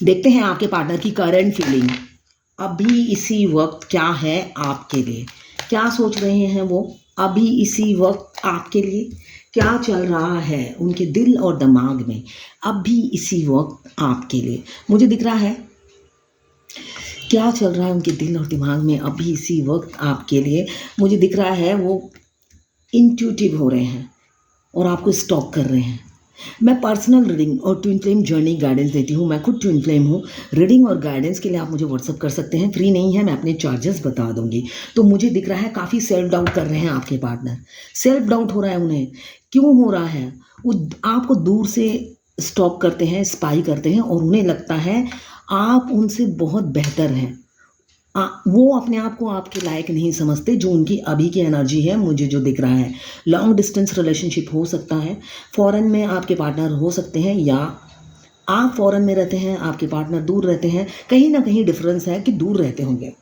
देखते हैं आपके पार्टनर की करंट फीलिंग अभी इसी वक्त क्या है आपके लिए। क्या सोच रहे हैं वो अभी इसी वक्त आपके लिए? क्या चल रहा है उनके दिल और दिमाग में अभी इसी वक्त आपके लिए? मुझे दिख रहा है क्या चल रहा है उनके दिल और दिमाग में अभी इसी वक्त आपके लिए। मुझे दिख रहा है वो इंट्यूटिव हो रहे हैं और आपको स्टॉक कर रहे हैं। मैं पर्सनल रीडिंग और ट्विन फ्लेम जर्नी गाइडेंस देती हूँ। मैं खुद ट्विन फ्लेम हूँ। रीडिंग और गाइडेंस के लिए आप मुझे व्हाट्सअप कर सकते हैं, फ्री नहीं है, मैं अपने चार्जेस बता दूंगी। तो मुझे दिख रहा है काफ़ी सेल्फ डाउट कर रहे हैं आपके पार्टनर। सेल्फ डाउट हो रहा है उन्हें। क्यों हो रहा है? वो आपको दूर से स्टॉक करते हैं, स्पाई करते हैं और उन्हें लगता है आप उनसे बहुत बेहतर हैं। वो अपने आप को आपके लायक नहीं समझते। जो उनकी अभी की एनर्जी है मुझे जो दिख रहा है, लॉन्ग डिस्टेंस रिलेशनशिप हो सकता है। फॉरेन में आपके पार्टनर हो सकते हैं या आप फॉरेन में रहते हैं, आपके पार्टनर दूर रहते हैं। कहीं ना कहीं डिफरेंस है कि दूर रहते होंगे।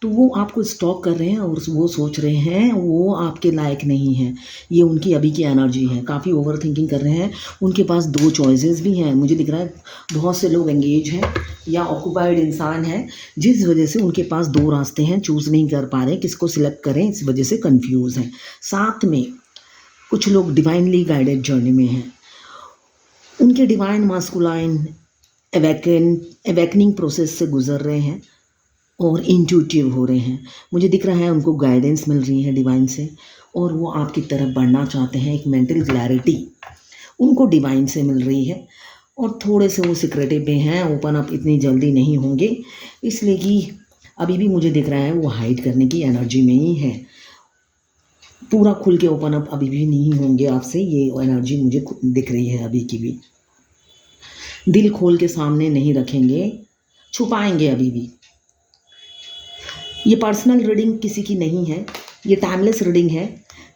तो वो आपको स्टॉक कर रहे हैं और वो सोच रहे हैं वो आपके लायक नहीं है। ये उनकी अभी की एनर्जी है। काफ़ी ओवर थिंकिंग कर रहे हैं। उनके पास दो चॉइसेस भी हैं। मुझे दिख रहा है बहुत से लोग एंगेज हैं या ऑक्यूपाइड इंसान हैं, जिस वजह से उनके पास दो रास्ते हैं, चूज़ नहीं कर पा रहे किसको सिलेक्ट करें, इस वजह से कंफ्यूज हैं। साथ में कुछ लोग डिवाइनली गाइडेड जर्नी में हैं। उनके डिवाइन मास्कुलाइन एवेकनिंग प्रोसेस से गुजर रहे हैं और इंट्यूटिव हो रहे हैं। मुझे दिख रहा है उनको गाइडेंस मिल रही है डिवाइन से और वो आपकी तरफ बढ़ना चाहते हैं। एक मेंटल क्लैरिटी उनको डिवाइन से मिल रही है और थोड़े से वो सिक्रेटिव भी हैं, ओपन अप इतनी जल्दी नहीं होंगे, इसलिए कि अभी भी मुझे दिख रहा है वो हाइड करने की एनर्जी में ही है। पूरा खुल के ओपन अप अभी भी नहीं होंगे आपसे, ये एनर्जी मुझे दिख रही है अभी की भी। दिल खोल के सामने नहीं रखेंगे, छुपाएंगे अभी भी। ये पर्सनल रीडिंग किसी की नहीं है, ये टाइमलेस रीडिंग है,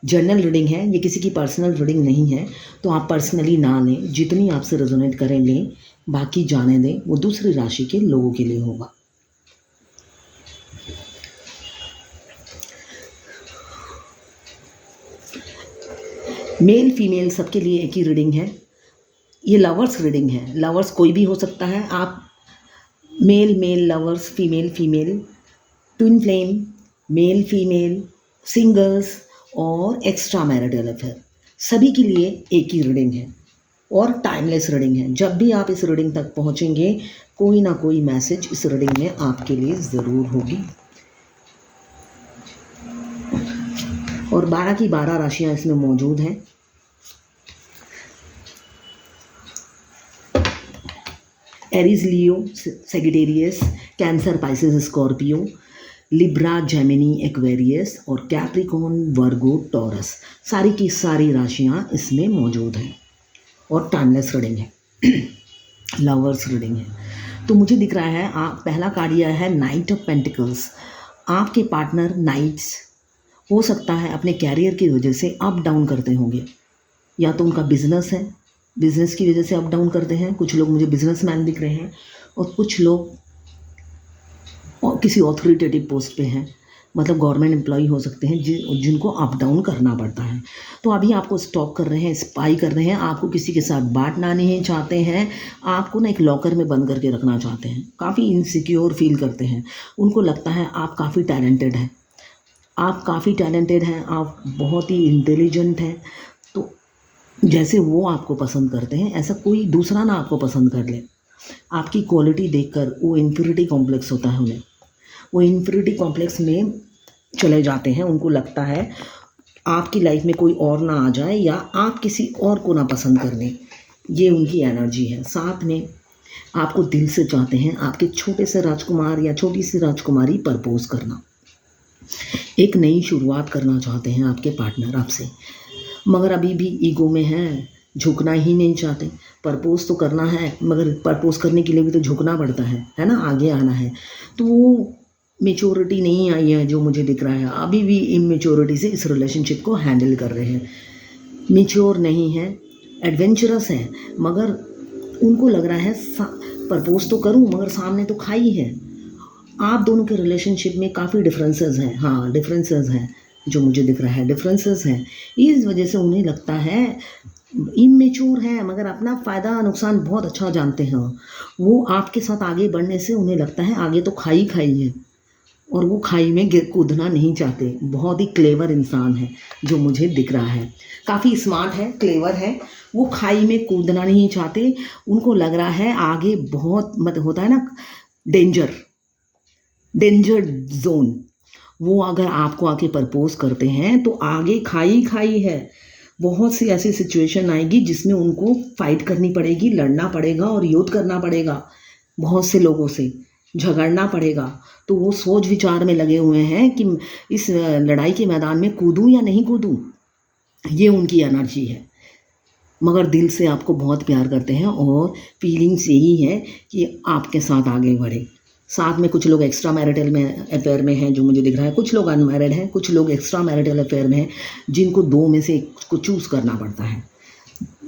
जर्नल रीडिंग है, ये किसी की पर्सनल रीडिंग नहीं है। तो आप पर्सनली ना लें, जितनी आपसे रेजोनेट करें लें, बाकी जाने दें, वो दूसरी राशि के लोगों के लिए होगा। मेल फीमेल सबके लिए एक ही रीडिंग है। ये लवर्स रीडिंग है। लवर्स कोई भी हो सकता है। आप male male lovers, female female, twin flame, male female, singles और एक्स्ट्रा मैरिटल अफेयर, सभी के लिए एक ही रीडिंग है और टाइमलेस रीडिंग है। जब भी आप इस रीडिंग तक पहुंचेंगे, कोई ना कोई मैसेज इस रीडिंग में आपके लिए ज़रूर होगी। और 12 की 12 राशियां इसमें मौजूद हैं। Aries, Leo, Sagittarius, Cancer, Pisces, Scorpio, Libra, Gemini, Aquarius और कैप्रिकॉर्न, वर्गो, टॉरस, सारी की सारी राशियां इसमें मौजूद हैं और टाइमलेस रीडिंग है। लवर्स रीडिंग है। तो मुझे दिख रहा है आप पहला कार्ड यह है नाइट ऑफ पेंटिकल्स। आपके पार्टनर नाइट्स हो सकता है अपने कैरियर की वजह से अप डाउन करते होंगे, या तो उनका बिजनेस है, बिजनेस की वजह से अप डाउन करते हैं। कुछ लोग मुझे बिजनेसमैन दिख रहे हैं और कुछ लोग किसी ऑथोरिटेटिव पोस्ट पे हैं, मतलब गवर्नमेंट एम्प्लॉय हो सकते हैं जिनको अप डाउन करना पड़ता है। तो अभी आपको स्टॉक कर रहे हैं, स्पाई कर रहे हैं, आपको किसी के साथ बांटना नहीं चाहते हैं, आपको ना एक लॉकर में बंद करके रखना चाहते हैं। काफ़ी इनसिक्योर फील करते हैं। उनको लगता है आप काफ़ी टैलेंटेड हैं, आप काफ़ी टैलेंटेड हैं, आप बहुत ही इंटेलिजेंट हैं। तो जैसे वो आपको पसंद करते हैं ऐसा कोई दूसरा ना आपको पसंद कर ले। आपकी क्वालिटी देखकर वो इन्फीरियरिटी कॉम्प्लेक्स होता है उन्हें, वो इन्फीरियरिटी कॉम्प्लेक्स में चले जाते हैं। उनको लगता है आपकी लाइफ में कोई और ना आ जाए या आप किसी और को ना पसंद कर लें, ये उनकी एनर्जी है। साथ में आपको दिल से चाहते हैं, आपके छोटे से राजकुमार या छोटी सी राजकुमारी प्रपोज करना, एक नई शुरुआत करना चाहते हैं आपके पार्टनर आपसे, मगर अभी भी ईगो में हैं, झुकना ही नहीं चाहते। प्रपोज तो करना है मगर प्रपोज करने के लिए भी तो झुकना पड़ता है ना, आगे आना है। तो वो मेच्योरिटी नहीं आई है जो मुझे दिख रहा है। अभी भी इमेच्योरिटी से इस रिलेशनशिप को हैंडल कर रहे हैं। मेच्योर नहीं है, एडवेंचरस है, मगर उनको लग रहा है प्रपोज तो करूं मगर सामने तो खाई है। आप दोनों के रिलेशनशिप में काफ़ी डिफरेंसेस हैं। हाँ, डिफरेंसेस हैं जो मुझे दिख रहा है, डिफरेंसेस हैं। इस वजह से उन्हें लगता है इमेच्योर हैं मगर अपना फ़ायदा नुकसान बहुत अच्छा जानते हैं। वो आपके साथ आगे बढ़ने से उन्हें लगता है आगे तो खाई खाई है, और वो खाई में गिर कूदना नहीं चाहते। बहुत ही क्लेवर इंसान है जो मुझे दिख रहा है, काफ़ी स्मार्ट है, क्लेवर है। वो खाई में कूदना नहीं चाहते। उनको लग रहा है आगे बहुत मत होता है ना, डेंजर डेंजर जोन। वो अगर आपको आके प्रपोज करते हैं तो आगे खाई खाई है। बहुत सी ऐसी सिचुएशन आएगी जिसमें उनको फाइट करनी पड़ेगी, लड़ना पड़ेगा और युद्ध करना पड़ेगा, बहुत से लोगों से झगड़ना पड़ेगा। तो वो सोच विचार में लगे हुए हैं कि इस लड़ाई के मैदान में कूदूं या नहीं कूदूं। ये उनकी एनर्जी है, मगर दिल से आपको बहुत प्यार करते हैं और फीलिंग्स यही है कि आपके साथ आगे बढ़े। साथ में कुछ लोग एक्स्ट्रा मैरिटल में अफेयर में हैं जो मुझे दिख रहा है, कुछ लोग अनमैरिड हैं, कुछ लोग एक्स्ट्रा मैरिटल अफेयर में हैं जिनको दो में से एक को चूज़ करना पड़ता है।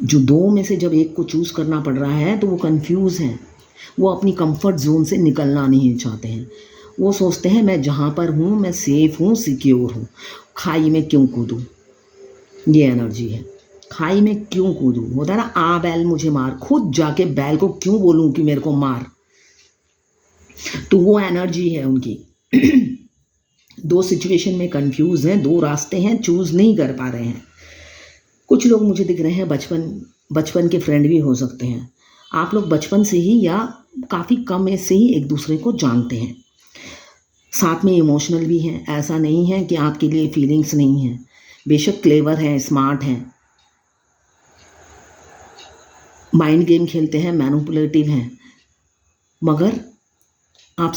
जो दो में से जब एक को चूज़ करना पड़ रहा है तो वो कंफ्यूज हैं। वो अपनी कंफर्ट जोन से निकलना नहीं चाहते हैं। वो सोचते हैं मैं जहाँ पर हूँ मैं सेफ हूँ, सिक्योर हूँ, खाई में क्यों कूदूँ। ये एनर्जी है, खाई में क्यों कूदूँ। होता है ना, आ बैल मुझे मार, खुद जाके बैल को क्यों बोलूँ कि मेरे को मार। तो वो एनर्जी है उनकी। दो सिचुएशन में कंफ्यूज हैं, दो रास्ते हैं, चूज़ नहीं कर पा रहे हैं। कुछ लोग मुझे दिख रहे हैं बचपन के फ्रेंड भी हो सकते हैं। आप लोग बचपन से ही या काफ़ी कम एज से ही एक दूसरे को जानते हैं। साथ में इमोशनल भी हैं, ऐसा नहीं है कि आपके लिए फीलिंग्स नहीं हैं। बेशक क्लेवर हैं, स्मार्ट हैं, माइंड गेम खेलते हैं, मैनिपुलेटिव हैं, मगर आप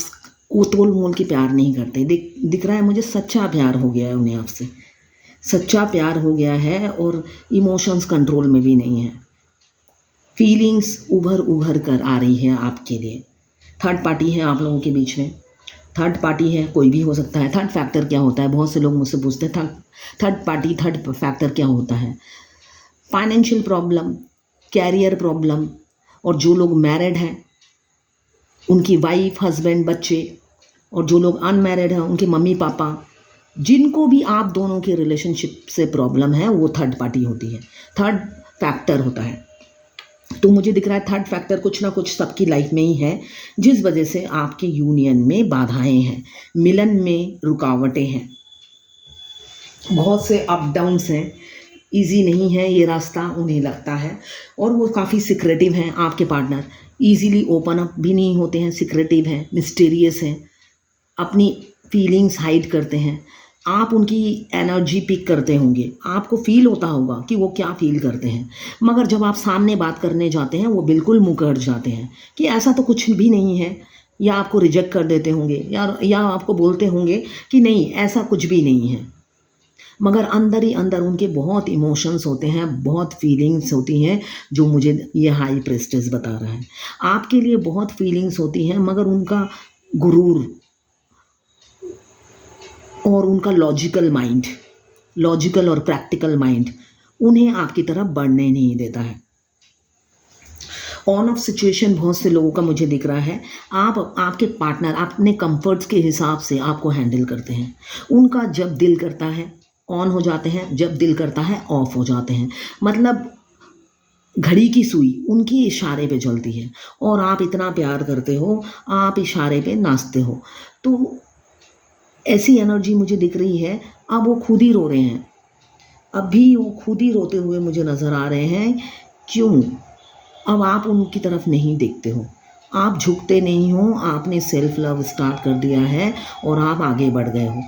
वो तोल मोल के प्यार नहीं करते। दिख रहा है मुझे सच्चा प्यार हो गया है उन्हें आपसे, सच्चा प्यार हो गया है और इमोशंस कंट्रोल में भी नहीं है। फीलिंग्स उभर कर आ रही है आपके लिए। थर्ड पार्टी है आप लोगों के बीच में। थर्ड पार्टी है, कोई भी हो सकता है। थर्ड फैक्टर क्या होता है, बहुत से लोग मुझसे पूछते हैं थर्ड पार्टी, थर्ड फैक्टर क्या होता है। फाइनेंशियल प्रॉब्लम, कैरियर प्रॉब्लम, और जो लोग मैरिड हैं उनकी वाइफ, हस्बैंड, बच्चे, और जो लोग अनमैरिड हैं उनके मम्मी पापा, जिनको भी आप दोनों के रिलेशनशिप से प्रॉब्लम है वो थर्ड पार्टी होती है, थर्ड फैक्टर होता है। तो मुझे दिख रहा है थर्ड फैक्टर कुछ ना कुछ सबकी लाइफ में ही है, जिस वजह से आपके यूनियन में बाधाएं हैं, मिलन में रुकावटें हैं, बहुत से अप डाउन्स हैं। इजी नहीं है ये रास्ता उन्हें लगता है, और वो काफ़ी सिक्रेटिव हैं आपके पार्टनर। इजीली ओपन अप भी नहीं होते हैं, सिक्रेटिव हैं, मिस्टीरियस हैं, अपनी फीलिंग्स हाइड करते हैं। आप उनकी एनर्जी पिक करते होंगे, आपको फील होता होगा कि वो क्या फील करते हैं, मगर जब आप सामने बात करने जाते हैं वो बिल्कुल मुकर जाते हैं कि ऐसा तो कुछ भी नहीं है, या आपको रिजेक्ट कर देते होंगे, या आपको बोलते होंगे कि नहीं ऐसा कुछ भी नहीं है। मगर अंदर ही अंदर उनके बहुत इमोशंस होते हैं, बहुत फीलिंग्स होती हैं, जो मुझे ये हाई प्रेस्टेस बता रहा है। आपके लिए बहुत फीलिंग्स होती हैं, मगर उनका गुरूर और उनका लॉजिकल और प्रैक्टिकल माइंड उन्हें आपकी तरफ बढ़ने नहीं देता है। ऑन ऑफ सिचुएशन बहुत से लोगों का मुझे दिख रहा है, आपके पार्टनर अपने कंफर्ट्स के हिसाब से आपको हैंडल करते हैं। उनका जब दिल करता है ऑन हो जाते हैं, जब दिल करता है ऑफ हो जाते हैं। मतलब घड़ी की सुई उनकी इशारे पे चलती है, और आप इतना प्यार करते हो, आप इशारे पे नाचते हो। तो ऐसी एनर्जी मुझे दिख रही है। अब वो खुद ही रो रहे हैं, अभी वो खुद ही रोते हुए मुझे नज़र आ रहे हैं। क्यों? अब आप उनकी तरफ नहीं देखते हो, आप झुकते नहीं हो, आपने सेल्फ लव स्टार्ट कर दिया है और आप आगे बढ़ गए हो।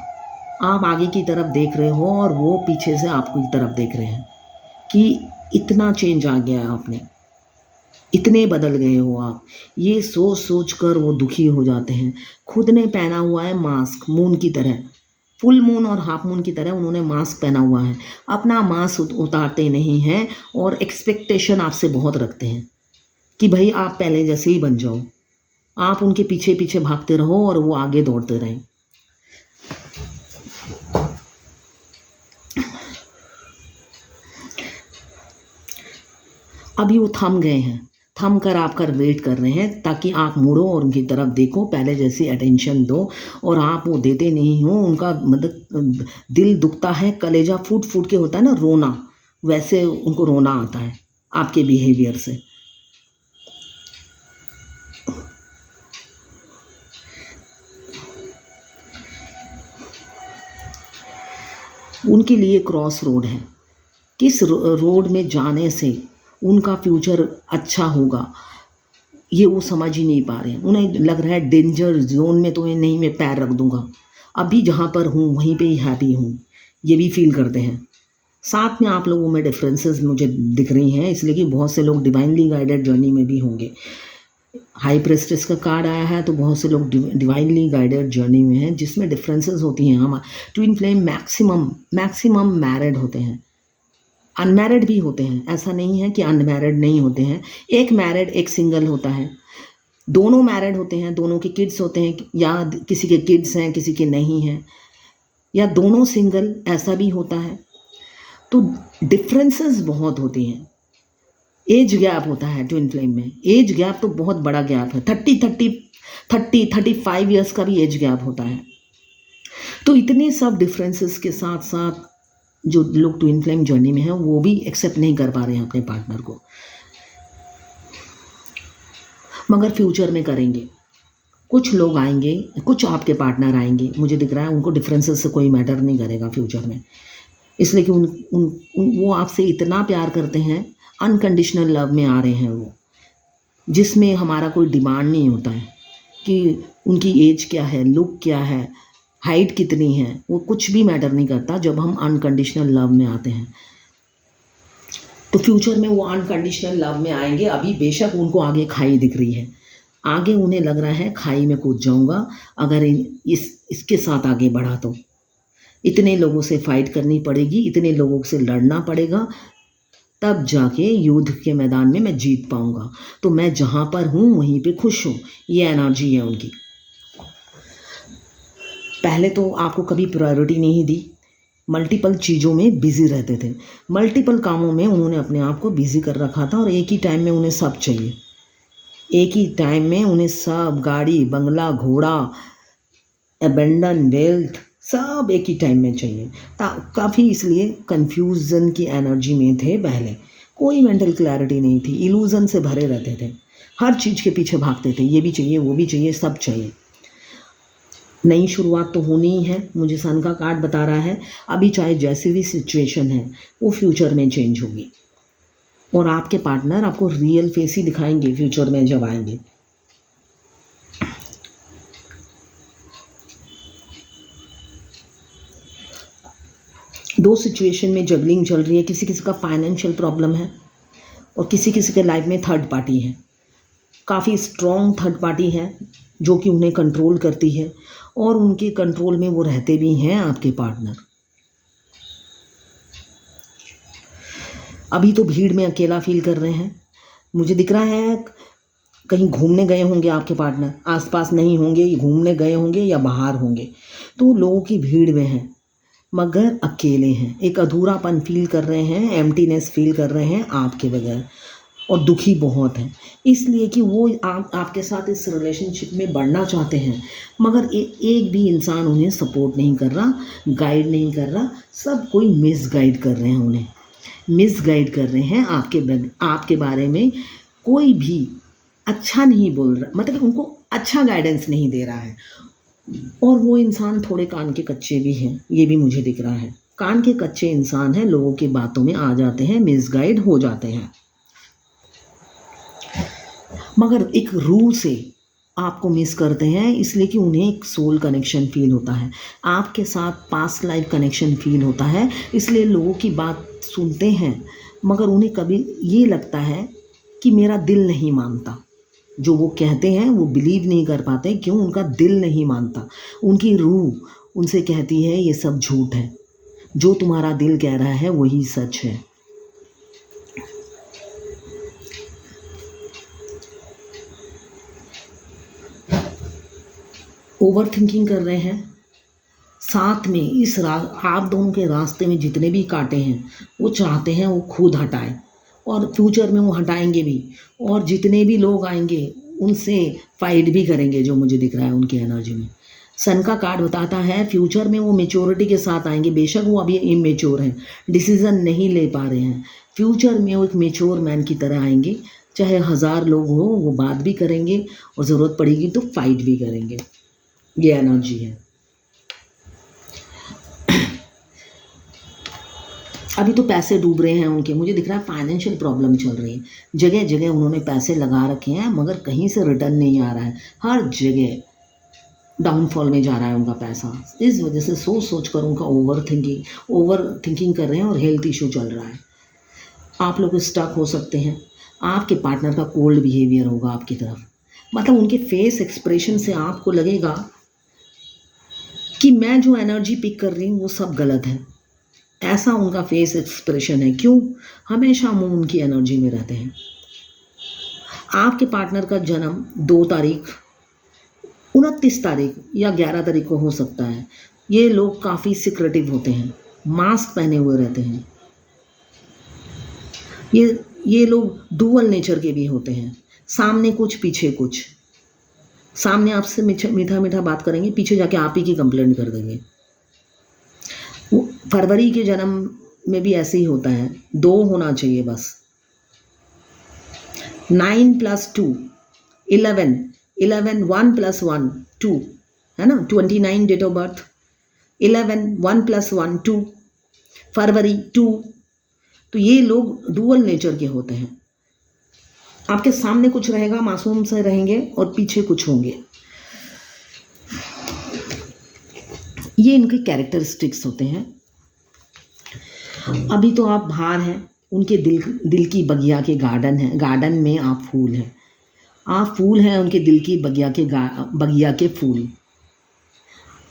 आप आगे की तरफ देख रहे हो और वो पीछे से आपकी तरफ देख रहे हैं कि इतना चेंज आ गया है आपने, इतने बदल गए हो आप। ये सोच सोच कर वो दुखी हो जाते हैं। खुद ने पहना हुआ है मास्क, मून की तरह, फुल मून और हाफ मून की तरह उन्होंने मास्क पहना हुआ है। अपना मास्क उतारते नहीं हैं और एक्सपेक्टेशन आपसे बहुत रखते हैं कि भाई आप पहले जैसे ही बन जाओ। आप उनके पीछे पीछे भागते रहो और वो आगे दौड़ते रहें। अभी वो थम गए हैं, थम कर आपका वेट कर रहे हैं ताकि आप मुड़ो और उनकी तरफ देखो, पहले जैसी अटेंशन दो, और आप वो देते नहीं हो। उनका मतलब दिल दुखता है, कलेजा फूट फूट के होता है ना रोना, वैसे उनको रोना आता है आपके बिहेवियर से। उनके लिए क्रॉस रोड है। किस रोड में जाने से उनका फ्यूचर अच्छा होगा ये वो समझ ही नहीं पा रहे हैं। उन्हें लग रहा है डेंजर जोन में तो नहीं मैं पैर रख दूंगा, अभी जहाँ पर हूँ वहीं पे ही हैप्पी हूँ, ये भी फील करते हैं। साथ में आप लोगों में डिफरेंसेस मुझे दिख रही हैं, इसलिए कि बहुत से लोग डिवाइनली गाइडेड जर्नी में भी होंगे। हाई प्रेस्टिस का कार्ड आया है तो बहुत से लोग डिवाइनली गाइडेड जर्नी में हैं, जिसमें डिफरेंसेस होती हैं। हम ट्विन फ्लेम मैक्सिमम मैरिड होते हैं, अनमैरिड भी होते हैं, ऐसा नहीं है कि अनमैरिड नहीं होते हैं। एक मैरिड एक सिंगल होता है, दोनों मैरिड होते हैं, दोनों के किड्स होते हैं, या किसी के किड्स हैं किसी के नहीं हैं, या दोनों सिंगल, ऐसा भी होता है। तो डिफरेंसेस बहुत होती हैं। एज गैप होता है ट्विन फ्लेम में, एज गैप तो बहुत बड़ा गैप है, 35 ईयर्स का भी एज गैप होता है। तो इतने सब डिफरेंसेस के साथ साथ जो लोग ट्विन फ्लेम जर्नी में हैं वो भी एक्सेप्ट नहीं कर पा रहे हैं अपने पार्टनर को, मगर फ्यूचर में करेंगे। कुछ लोग आएंगे, कुछ आपके पार्टनर आएंगे, मुझे दिख रहा है उनको डिफरेंसेस से कोई मैटर नहीं करेगा फ्यूचर में, इसलिए कि वो आपसे इतना प्यार करते हैं, अनकंडीशनल लव में आ रहे हैं वो, जिसमें हमारा कोई डिमांड नहीं होता है कि उनकी एज क्या है, लुक क्या है, हाइट कितनी है, वो कुछ भी मैटर नहीं करता जब हम अनकंडीशनल लव में आते हैं। तो फ्यूचर में वो अनकंडीशनल लव में आएंगे। अभी बेशक उनको आगे खाई दिख रही है, आगे उन्हें लग रहा है खाई में कूद जाऊंगा अगर इसके साथ आगे बढ़ा तो। इतने लोगों से फाइट करनी पड़ेगी, इतने लोगों से लड़ना पड़ेगा, तब जाके युद्ध के मैदान में मैं जीत पाऊंगा। तो मैं जहाँ पर हूँ वहीं पे खुश हूँ, ये एनर्जी है उनकी। पहले तो आपको कभी प्रायोरिटी नहीं दी, मल्टीपल चीज़ों में बिजी रहते थे, मल्टीपल कामों में उन्होंने अपने आप को बिजी कर रखा था, और एक ही टाइम में उन्हें सब चाहिए, एक ही टाइम में उन्हें सब, गाड़ी बंगला घोड़ा एबेंडन वेल्थ सब एक ही टाइम में चाहिए। काफ़ी इसलिए कंफ्यूजन की एनर्जी में थे पहले, कोई मेंटल क्लैरिटी नहीं थी, इल्यूजन से भरे रहते थे, हर चीज़ के पीछे भागते थे, ये भी चाहिए वो भी चाहिए सब चाहिए। नई शुरुआत तो होनी ही है, मुझे सन का कार्ड बता रहा है। अभी चाहे जैसी भी सिचुएशन है वो फ्यूचर में चेंज होगी, और आपके पार्टनर आपको रियल फेस ही दिखाएंगे फ्यूचर में जब आएंगे। दो सिचुएशन में जगलिंग चल रही है, किसी किसी का फाइनेंशियल प्रॉब्लम है और किसी किसी के लाइफ में थर्ड पार्टी है, काफ़ी स्ट्रॉन्ग थर्ड पार्टी है जो कि उन्हें कंट्रोल करती है, और उनके कंट्रोल में वो रहते भी हैं आपके पार्टनर। अभी तो भीड़ में अकेला फील कर रहे हैं, मुझे दिख रहा है कहीं घूमने गए होंगे आपके पार्टनर, आसपास नहीं होंगे, घूमने गए होंगे या बाहर होंगे, तो लोगों की भीड़ में हैं मगर अकेले हैं, एक अधूरापन फील कर रहे हैं, एम्प्टीनेस फील कर रहे हैं आपके बगैर, और दुखी बहुत हैं, इसलिए कि वो आपके साथ इस रिलेशनशिप में बढ़ना चाहते हैं, मगर एक भी इंसान उन्हें सपोर्ट नहीं कर रहा, गाइड नहीं कर रहा, सब कोई मिसगाइड कर रहे हैं, उन्हें मिसगाइड कर रहे हैं आपके बारे में। कोई भी अच्छा नहीं बोल रहा, मतलब उनको अच्छा गाइडेंस नहीं दे रहा है, और वो इंसान थोड़े कान के कच्चे भी हैं, ये भी मुझे दिख रहा है। कान के कच्चे इंसान हैं, लोगों की बातों में आ जाते हैं, मिसगाइड हो जाते हैं, मगर एक रूह से आपको मिस करते हैं, इसलिए कि उन्हें एक सोल कनेक्शन फील होता है, आपके साथ पास्ट लाइफ कनेक्शन फील होता है, इसलिए लोगों की बात सुनते हैं, मगर उन्हें कभी ये लगता है कि मेरा दिल नहीं मानता, जो वो कहते हैं वो बिलीव नहीं कर पाते, क्यों? उनका दिल नहीं मानता, उनकी रूह उनसे कहती है ये सब झूठ है, जो तुम्हारा दिल कह रहा है वही सच है। ओवर थिंकिंग कर रहे हैं, साथ में आप दोनों के रास्ते में जितने भी कांटे हैं वो चाहते हैं वो खुद हटाएं, और फ्यूचर में वो हटाएंगे भी, और जितने भी लोग आएंगे उनसे फाइट भी करेंगे, जो मुझे दिख रहा है उनकी एनर्जी में। सन का कार्ड बताता है फ्यूचर में वो मेच्योरिटी के साथ आएंगे। बेशक वो अभी इमेच्योर हैं, डिसीजन नहीं ले पा रहे हैं, फ्यूचर में वो एक मेच्योर मैन की तरह आएंगे। चाहे 1000 लोग हो, वो बात भी करेंगे और ज़रूरत पड़ेगी तो फाइट भी करेंगे। ये एनर्जी है। अभी तो पैसे डूब रहे हैं उनके, मुझे दिख रहा है फाइनेंशियल प्रॉब्लम चल रही है। जगह जगह उन्होंने पैसे लगा रखे हैं मगर कहीं से रिटर्न नहीं आ रहा है, हर जगह डाउनफॉल में जा रहा है उनका पैसा। इस वजह से सोच सोच कर उनका ओवर थिंकिंग कर रहे हैं और हेल्थ इशू चल रहा है। आप लोग स्टक हो सकते हैं। आपके पार्टनर का कोल्ड बिहेवियर होगा आपकी तरफ, मतलब उनके फेस एक्सप्रेशन से आपको लगेगा कि मैं जो एनर्जी पिक कर रही हूँ वो सब गलत है। ऐसा उनका फेस एक्सप्रेशन है। क्यों? हमेशा मुंह उनकी एनर्जी में रहते हैं। आपके पार्टनर का जन्म 2 तारीख, 29 तारीख या 11 तारीख को हो सकता है। ये लोग काफ़ी सिक्रेटिव होते हैं, मास्क पहने हुए रहते हैं। ये लोग डुअल नेचर के भी होते हैं, सामने कुछ पीछे कुछ। सामने आपसे मीठा मीठा बात करेंगे, पीछे जाके आप ही की कंप्लेंट कर देंगे। फरवरी के जन्म में भी ऐसे ही होता है, 2 होना चाहिए बस। 9 + 2 11, 1 + 1 2 है ना, 29 डेट ऑफ बर्थ, 11 1 + 1 2, फरवरी 2। तो ये लोग डुअल नेचर के होते हैं। आपके सामने कुछ रहेगा, मासूम से रहेंगे और पीछे कुछ होंगे। ये इनके कैरेक्टरिस्टिक्स होते हैं। अभी तो आप बाहर हैं, उनके दिल की बगिया के गार्डन है, गार्डन में आप फूल हैं। आप फूल हैं उनके दिल की बगिया के फूल।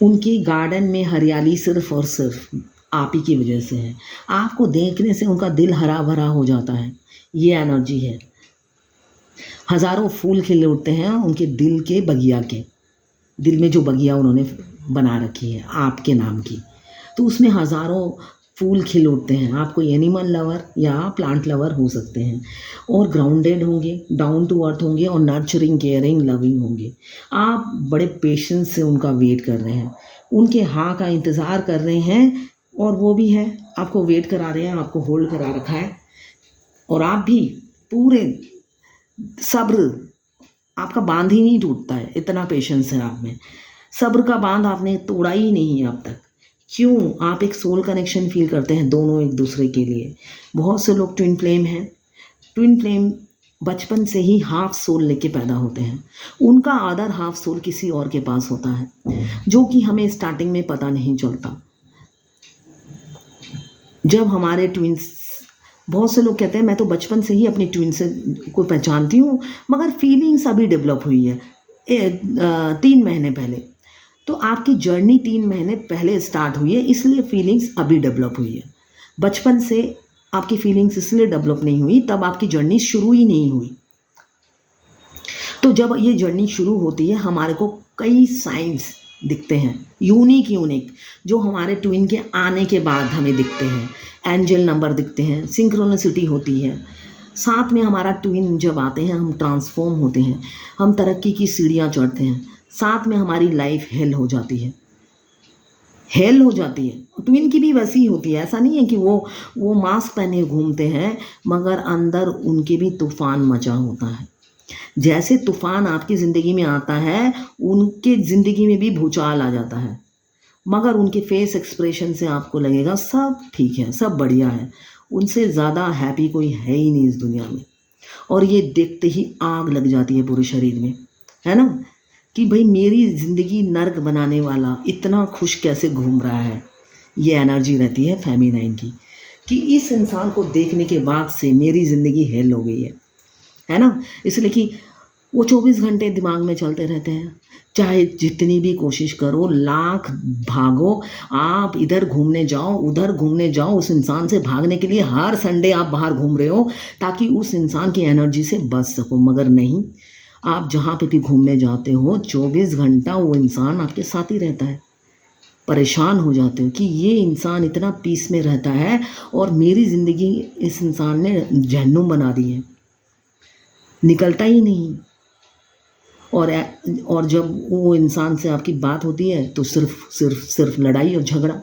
उनके गार्डन में हरियाली सिर्फ और सिर्फ आप ही की वजह से है। आपको देखने से उनका दिल हरा भरा हो जाता है। ये एनर्जी है। हज़ारों फूल खिले उठते हैं उनके दिल के बगिया के, दिल में जो बगिया उन्होंने बना रखी है आपके नाम की, तो उसमें हज़ारों फूल खिल उठते हैं। आप कोई एनिमल लवर या प्लांट लवर हो सकते हैं और ग्राउंडेड होंगे, डाउन टू अर्थ होंगे और नर्चरिंग, केयरिंग, लविंग होंगे। आप बड़े पेशेंस से उनका वेट कर रहे हैं, उनके हाँ का इंतज़ार कर रहे हैं और वो भी है आपको वेट करा रहे हैं, आपको होल्ड करा रखा है। और आप भी पूरे सब्र, आपका बांध ही नहीं टूटता है, इतना पेशेंस है आप में। सब्र का बांध आपने तोड़ा ही नहीं है अब तक। क्यों? आप एक सोल कनेक्शन फील करते हैं दोनों एक दूसरे के लिए। बहुत से लोग ट्विन फ्लेम हैं। ट्विन फ्लेम बचपन से ही हाफ सोल लेके पैदा होते हैं। उनका अदर हाफ सोल किसी और के पास होता है, जो कि हमें स्टार्टिंग में पता नहीं चलता। जब हमारे ट्विन्स, बहुत से लोग कहते हैं मैं तो बचपन से ही अपनी ट्विन से को पहचानती हूँ, मगर फीलिंग्स अभी डेवलप हुई है 3 महीने पहले। तो आपकी जर्नी 3 महीने पहले स्टार्ट हुई है, इसलिए फीलिंग्स अभी डेवलप हुई है। बचपन से आपकी फीलिंग्स इसलिए डेवलप नहीं हुई, तब आपकी जर्नी शुरू ही नहीं हुई। तो जब ये जर्नी शुरू होती है, हमारे को कई साइंस दिखते हैं, यूनिक, जो हमारे ट्विन के आने के बाद हमें दिखते हैं। एंजल नंबर दिखते हैं, सिंक्रोनिसिटी होती है। साथ में हमारा ट्विन जब आते हैं, हम ट्रांसफॉर्म होते हैं, हम तरक्की की सीढ़ियाँ चढ़ते हैं। साथ में हमारी लाइफ हेल हो जाती है। ट्विन की भी वैसी ही होती है। ऐसा नहीं है कि वो मास्क पहने घूमते हैं, मगर अंदर उनके भी तूफान मचा होता है। जैसे तूफान आपकी ज़िंदगी में आता है, उनके ज़िंदगी में भी भूचाल आ जाता है, मगर उनके फेस एक्सप्रेशन से आपको लगेगा सब ठीक है, सब बढ़िया है। उनसे ज़्यादा हैप्पी कोई है ही नहीं इस दुनिया में। और ये देखते ही आग लग जाती है पूरे शरीर में, है ना, कि भाई मेरी ज़िंदगी नर्क बनाने वाला इतना खुश कैसे घूम रहा है। ये एनर्जी रहती है फेमिनाइन की, कि इस इंसान को देखने के बाद से मेरी ज़िंदगी हेल हो गई है ना। इसलिए कि वो 24 घंटे दिमाग में चलते रहते हैं। चाहे जितनी भी कोशिश करो, लाख भागो, आप इधर घूमने जाओ, उधर घूमने जाओ, उस इंसान से भागने के लिए हर संडे आप बाहर घूम रहे हो ताकि उस इंसान की एनर्जी से बच सको, मगर नहीं। आप जहाँ पे भी घूमने जाते हो, 24 घंटा वो इंसान आपके साथ ही रहता है। परेशान हो जाते हो कि ये इंसान इतना पीस में रहता है और मेरी ज़िंदगी इस इंसान ने जहन्नुम बना दी है, निकलता ही नहीं। और जब वो इंसान से आपकी बात होती है तो सिर्फ लड़ाई और झगड़ा।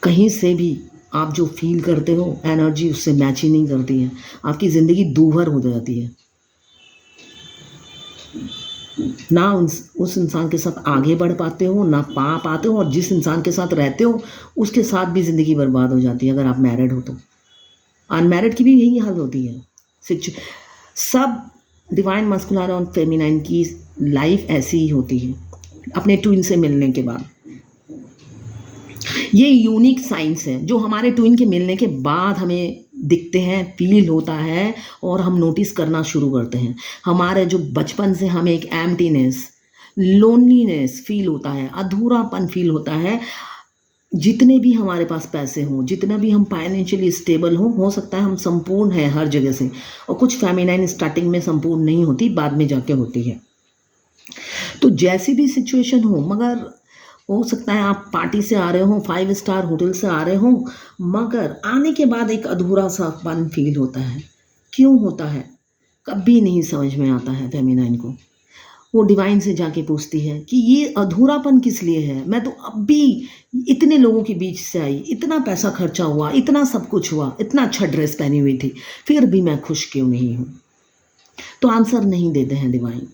कहीं से भी आप जो फील करते हो एनर्जी उससे मैच ही नहीं करती है, आपकी ज़िंदगी दूभर हो जाती है। ना उस इंसान के साथ आगे बढ़ पाते हो, ना पा पाते हो, और जिस इंसान के साथ रहते हो उसके साथ भी ज़िंदगी बर्बाद हो जाती है अगर आप मैरिड हो तो। अनमैरिड की भी यही हाल होती है। सब डिवाइन मस्कुलिन और फेमिनाइन की लाइफ ऐसी ही होती है अपने ट्विन से मिलने के बाद। ये यूनिक साइंस है जो हमारे ट्विन के मिलने के बाद हमें दिखते हैं, फील होता है और हम नोटिस करना शुरू करते हैं। हमारे जो बचपन से हमें एक एम्प्टीनेस, लोनलीनेस फील होता है, अधूरापन फील होता है। जितने भी हमारे पास पैसे हों, जितना भी हम फाइनेंशियली स्टेबल हो सकता है हम संपूर्ण हैं हर जगह से, और कुछ फेमिनाइन स्टार्टिंग में संपूर्ण नहीं होती, बाद में जाके होती है। तो जैसी भी सिचुएशन हो, मगर हो सकता है आप पार्टी से आ रहे हो, 5 स्टार होटल से आ रहे हो, मगर आने के बाद एक अधूरा सा पन फील होता है। क्यों होता है कभी नहीं समझ में आता है फेमिनाइन को। वो डिवाइन से जाके पूछती है कि ये अधूरापन किस लिए है। मैं तो अब भी इतने लोगों के बीच से आई, इतना पैसा खर्चा हुआ, इतना सब कुछ हुआ, इतना अच्छा ड्रेस पहनी हुई थी, फिर भी मैं खुश क्यों नहीं हूँ। तो आंसर नहीं देते हैं डिवाइन,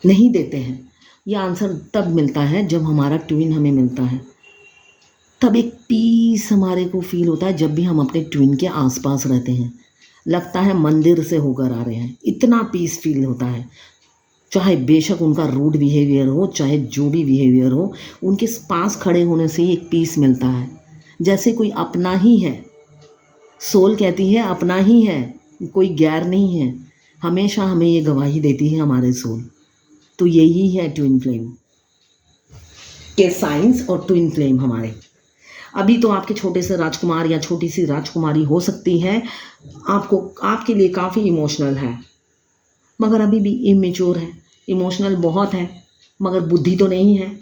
नहीं देते हैं। ये आंसर तब मिलता है जब हमारा ट्विन हमें मिलता है। तब एक पीस हमारे को फील होता है जब भी हम अपने ट्विन के आसपास रहते हैं। लगता है मंदिर से होकर आ रहे हैं, इतना पीस फील होता है। चाहे बेशक उनका रूड बिहेवियर हो, चाहे जो भी बिहेवियर हो, उनके पास खड़े होने से ही एक पीस मिलता है, जैसे कोई अपना ही है। सोल कहती है अपना ही है, कोई गैर नहीं है। हमेशा हमें ये गवाही देती है हमारे सोल। तो यही है ट्विन फ्लेम के साइंस और ट्विन फ्लेम हमारे। अभी तो आपके छोटे से राजकुमार या छोटी सी राजकुमारी हो सकती है, आपके लिए काफ़ी इमोशनल है, मगर अभी भी इमेच्योर है। इमोशनल बहुत है मगर बुद्धि तो नहीं है।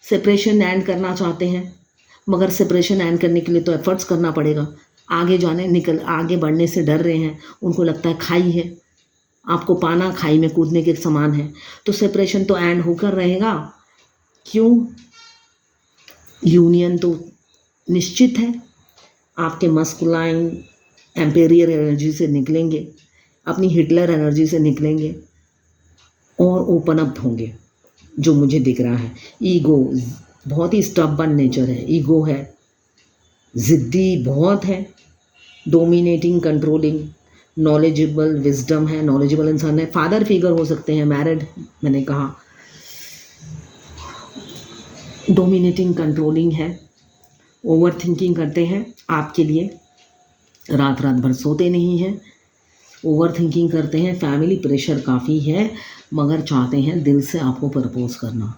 सेपरेशन एंड करना चाहते हैं, मगर सेपरेशन एंड करने के लिए तो एफर्ट्स करना पड़ेगा। आगे बढ़ने से डर रहे हैं, उनको लगता है खाई है, आपको पाना खाई में कूदने के समान है। तो सेपरेशन तो एंड होकर रहेगा। क्यों? यूनियन तो निश्चित है। आपके मस्कुलाइन एम्पेरियर एनर्जी से निकलेंगे, अपनी हिटलर एनर्जी से निकलेंगे और ओपन अप होंगे, जो मुझे दिख रहा है। ईगो बहुत ही स्टबर्न नेचर है, ईगो है, ज़िद्दी बहुत है, डोमिनेटिंग, कंट्रोलिंग, नॉलेजेबल, विजडम है, नॉलेजेबल इंसान है। फादर फिगर हो सकते हैं, मैरिड, मैंने कहा। डोमिनेटिंग, कंट्रोलिंग है, ओवर थिंकिंग करते हैं आपके लिए, रात भर सोते नहीं हैं, ओवर थिंकिंग करते हैं। फैमिली प्रेशर काफ़ी है, मगर चाहते हैं दिल से आपको प्रपोज करना,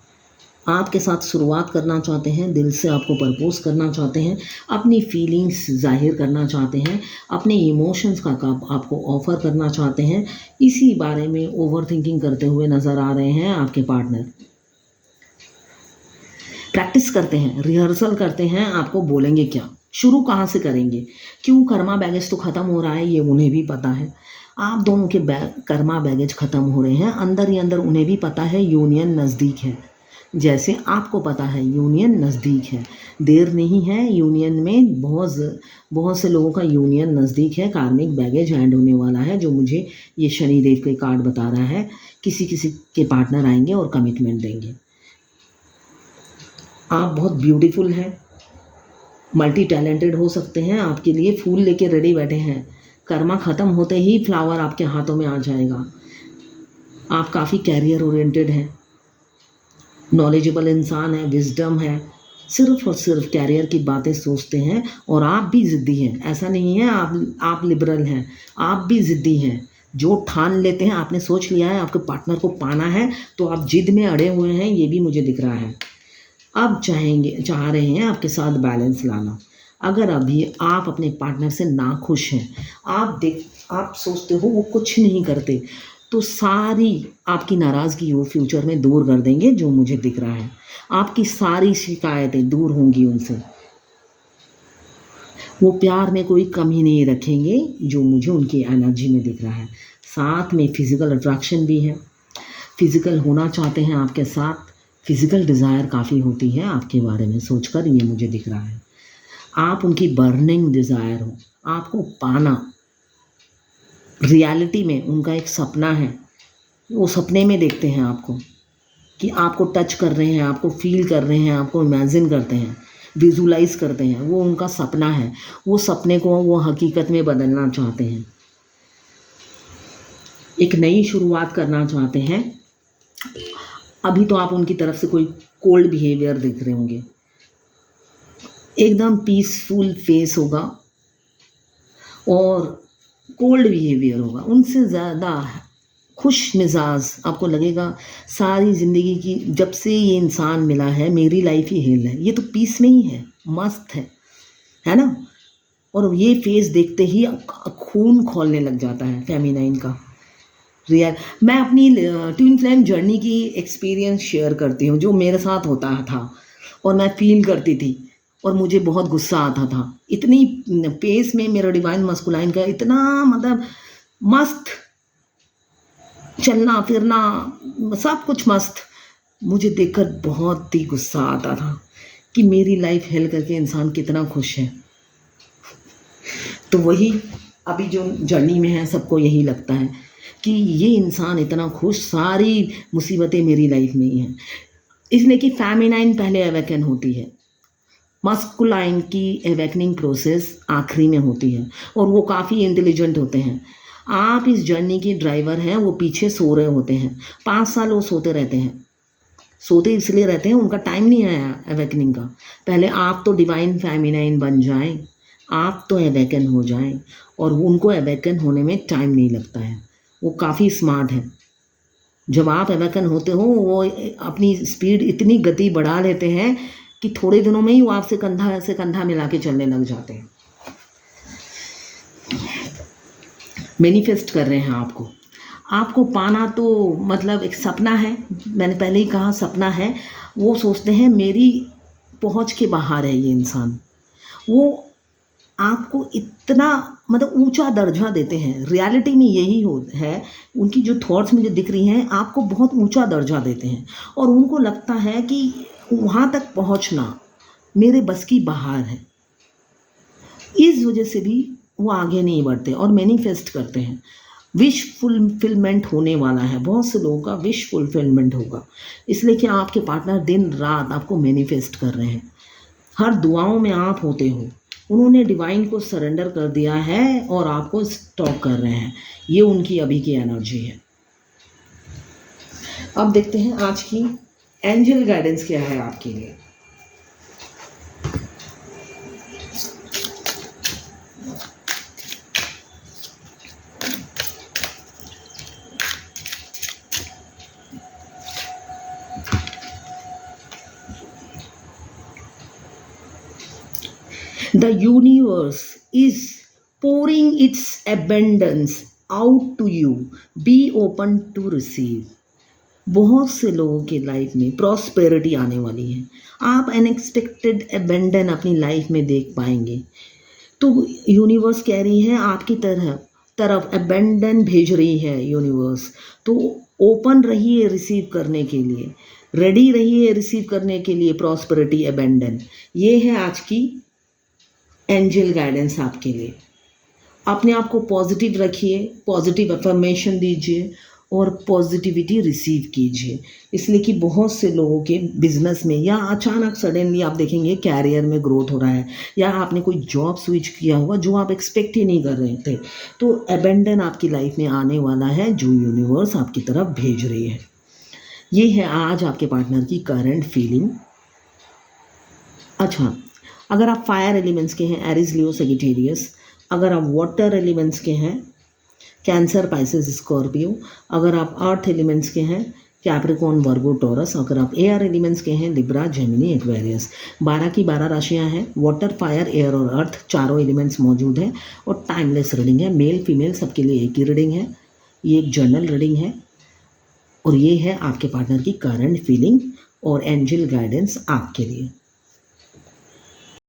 आपके साथ शुरुआत करना चाहते हैं, दिल से आपको प्रपोज करना चाहते हैं, अपनी फीलिंग्स जाहिर करना चाहते हैं, अपने इमोशंस का आपको ऑफ़र करना चाहते हैं। इसी बारे में ओवर थिंकिंग करते हुए नज़र आ रहे हैं आपके पार्टनर। प्रैक्टिस करते हैं, रिहर्सल करते हैं, आपको बोलेंगे क्या, शुरू कहाँ से करेंगे, क्यों। कर्मा बैगेज तो ख़त्म हो रहा है, ये उन्हें भी पता है। आप दोनों के कर्मा बैगेज ख़त्म हो रहे हैं, अंदर ही अंदर उन्हें भी पता है यूनियन नज़दीक है। जैसे आपको पता है यूनियन नज़दीक है, देर नहीं है यूनियन में। बहुत से लोगों का यूनियन नज़दीक है, कार्मिक बैगेज हैंड होने वाला है, जो मुझे ये शनिदेव के कार्ड बता रहा है। किसी के पार्टनर आएंगे और कमिटमेंट देंगे। आप बहुत ब्यूटीफुल हैं, मल्टी टैलेंटेड हो सकते हैं, आपके लिए फूल लेके रेडी बैठे हैं। कर्मा ख़त्म होते ही फ्लावर आपके हाथों में आ जाएगा। आप काफ़ी कैरियर ओरिएंटेड हैं, नॉलेजेबल इंसान है, विजडम है, सिर्फ और सिर्फ कैरियर की बातें सोचते हैं। और आप भी ज़िद्दी हैं, ऐसा नहीं है आप लिबरल हैं, आप भी ज़िद्दी हैं। जो ठान लेते हैं, आपने सोच लिया है आपके पार्टनर को पाना है, तो आप जिद में अड़े हुए हैं, ये भी मुझे दिख रहा है। अब चाह रहे हैं आपके साथ बैलेंस लाना। अगर अभी आप अपने पार्टनर से नाखुश हैं, आप सोचते हो वो कुछ नहीं करते, तो सारी आपकी नाराज़गी वो फ्यूचर में दूर कर देंगे, जो मुझे दिख रहा है। आपकी सारी शिकायतें दूर होंगी उनसे। वो प्यार में कोई कमी नहीं रखेंगे, जो मुझे उनकी एनर्जी में दिख रहा है। साथ में फिजिकल अट्रैक्शन भी है, फिज़िकल होना चाहते हैं आपके साथ, फिज़िकल डिज़ायर काफ़ी होती है आपके बारे में सोचकर, ये मुझे दिख रहा है। आप उनकी बर्निंग डिज़ायर हो, आपको पाना। रियलिटी में उनका एक सपना है, वो सपने में देखते हैं आपको कि आपको टच कर रहे हैं, आपको फ़ील कर रहे हैं, आपको इमेजिन करते हैं, विजुलाइज़ करते हैं। वो उनका सपना है, वो सपने को वो हकीकत में बदलना चाहते हैं। एक नई शुरुआत करना चाहते हैं। अभी तो आप उनकी तरफ से कोई कोल्ड बिहेवियर देख रहे होंगे, एकदम पीसफुल फेस होगा और कोल्ड बिहेवियर होगा। उनसे ज़्यादा खुश मिजाज आपको लगेगा। सारी ज़िंदगी की जब से ये इंसान मिला है, मेरी लाइफ ही हेल है। ये तो पीस में ही है, मस्त है ना। और ये फेस देखते ही खून खौलने लग जाता है फेमिनाइन का। रियल मैं अपनी ट्विन फ्लेम जर्नी की एक्सपीरियंस शेयर करती हूँ, जो मेरे साथ होता था और मैं फील करती थी और मुझे बहुत गुस्सा आता था। इतनी पेस में मेरा डिवाइन मस्कुलाइन का इतना मतलब मस्त चलना फिरना, सब कुछ मस्त। मुझे देखकर बहुत ही गुस्सा आता था कि मेरी लाइफ हेल करके इंसान कितना खुश है। तो वही अभी जो जर्नी में है, सबको यही लगता है कि ये इंसान इतना खुश, सारी मुसीबतें मेरी लाइफ में ही हैं। इसलिए कि फेमिनाइन पहले अवेकन होती है, मस्कुलाइन की अवेकनिंग प्रोसेस आखिरी में होती है और वो काफ़ी इंटेलिजेंट होते हैं। आप इस जर्नी के ड्राइवर हैं, वो पीछे सो रहे होते हैं। 5 साल वो सोते रहते हैं। सोते इसलिए रहते हैं, उनका टाइम नहीं आया अवेकनिंग का। पहले आप तो डिवाइन फेमिनाइन बन जाएं, आप तो अवेकन हो जाएं, और उनको अवेकन होने में टाइम नहीं लगता है। वो काफ़ी स्मार्ट है। जब आप अवेकन होते हो, वो अपनी स्पीड इतनी गति बढ़ा लेते हैं कि थोड़े दिनों में ही वो आपसे कंधा से कंधा मिला के चलने लग जाते हैं। मैनिफेस्ट कर रहे हैं आपको पाना। तो मतलब एक सपना है, मैंने पहले ही कहा सपना है। वो सोचते हैं मेरी पहुंच के बाहर है ये इंसान। वो आपको इतना मतलब ऊंचा दर्जा देते हैं। रियलिटी में यही है, उनकी जो थॉट्स मुझे दिख रही हैं, आपको बहुत ऊंचा दर्जा देते हैं और उनको लगता है कि वहाँ तक पहुँचना मेरे बस की बाहर है। इस वजह से भी वो आगे नहीं बढ़ते और मैनिफेस्ट करते हैं। विश फुलफिलमेंट होने वाला है, बहुत से लोगों का विश फुलफिलमेंट होगा। इसलिए कि आपके पार्टनर दिन रात आपको मैनिफेस्ट कर रहे हैं। हर दुआओं में आप होते हो। उन्होंने डिवाइन को सरेंडर कर दिया है और आपको स्टॉप कर रहे हैं। ये उनकी अभी की एनर्जी है। अब देखते हैं आज की एंजल गाइडेंस क्या है आपके लिए। The universe is pouring its abundance out to you. Be open to receive. बहुत से लोगों के लाइफ में प्रॉस्पेरिटी आने वाली है। आप अनएक्सपेक्टेड अबेंडन अपनी लाइफ में देख पाएंगे। तो यूनिवर्स कह रही है आपकी तरफ अबेंडन भेज रही है यूनिवर्स। तो ओपन रहिए रिसीव करने के लिए, रेडी रहिए रिसीव करने के लिए प्रॉस्पेरिटी अबेंडन। ये है आज की एंजल गाइडेंस आपके लिए। अपने आप को पॉजिटिव रखिए, पॉजिटिव अफर्मेशन दीजिए और पॉजिटिविटी रिसीव कीजिए। इसलिए कि बहुत से लोगों के बिजनेस में या अचानक सडनली आप देखेंगे कैरियर में ग्रोथ हो रहा है, या आपने कोई जॉब स्विच किया हुआ जो आप एक्सपेक्ट ही नहीं कर रहे थे। तो अबेंडन आपकी लाइफ में आने वाला है, जो यूनिवर्स आपकी तरफ भेज रही है। ये है आज आपके पार्टनर की करंट फीलिंग। अच्छा, अगर आप फायर एलिमेंट्स के हैं, एरीज, लियो, सजिटेरियस। अगर आप वाटर एलिमेंट्स के हैं, कैंसर, पाइसेस, स्कॉर्पियो। अगर आप अर्थ एलिमेंट्स के हैं, कैप्रिकॉर्न, वर्गो, टॉरस। अगर आप एयर एलिमेंट्स के हैं, लिब्रा, जेमिनी, एक्वेरियस। 12 की 12 राशियां हैं। वाटर, फायर, एयर और अर्थ चारों एलिमेंट्स मौजूद हैं और टाइमलेस रीडिंग है। मेल फीमेल सबके लिए एक ही रीडिंग है। ये एक जर्नल रीडिंग है और ये है आपके पार्टनर की करंट फीलिंग और एंजल गाइडेंस आपके लिए।